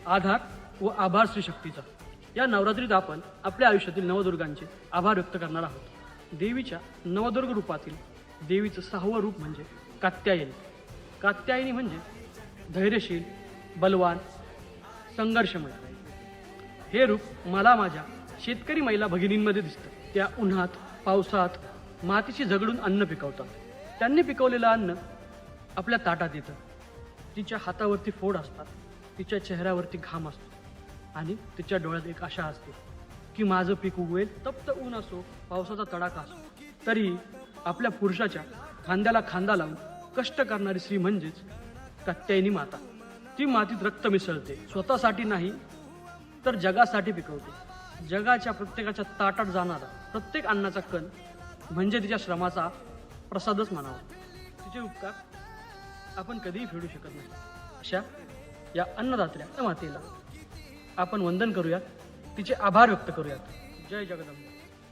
आधार व आभार श्री शक्तीचा. या नवरात्रीत आपण आपल्या आयुष्यातील नवदुर्गांचे आभार व्यक्त करणार आहोत. देवीच्या नवदुर्ग रूपातील देवीचं 6वं रूप म्हणजे कात्यायनी. कात्यायनी म्हणजे धैर्यशील, बलवान, संघर्षमय. हे रूप मला माझ्या शेतकरी महिला भगिनींमध्ये दिसतं. त्या उन्हात पावसात मातीशी झगडून अन्न पिकवतात. त्यांनी पिकवलेलं अन्न आपल्या ताटात येतं. तिच्या हातावरती फोड असतात, तिच्या चेहऱ्यावरती घाम असतो आणि तिच्या डोळ्यात एक आशा असते की माझं पीक उगवेल. तप्त ऊन असो, पावसाचा तडाखा असो, तरी आपल्या पुरुषाच्या खांद्याला खांदा लावून कष्ट करणारी स्त्री म्हणजेच कात्यायनी माता. ती मातीत रक्त मिसळते, स्वतःसाठी नाही तर जगासाठी पिकवते. जगाच्या प्रत्येकाच्या ताटात जाणारा प्रत्येक अन्नाचा कण म्हणजे तिच्या श्रमाचा प्रसादच म्हणावा. तिचे उपकार आपण कधीही फेडू शकत नाही. अशा या अन्नदात्र्या मातेला आपण वंदन करूयात, तिचे आभार व्यक्त करूयात. जय जगदंबा.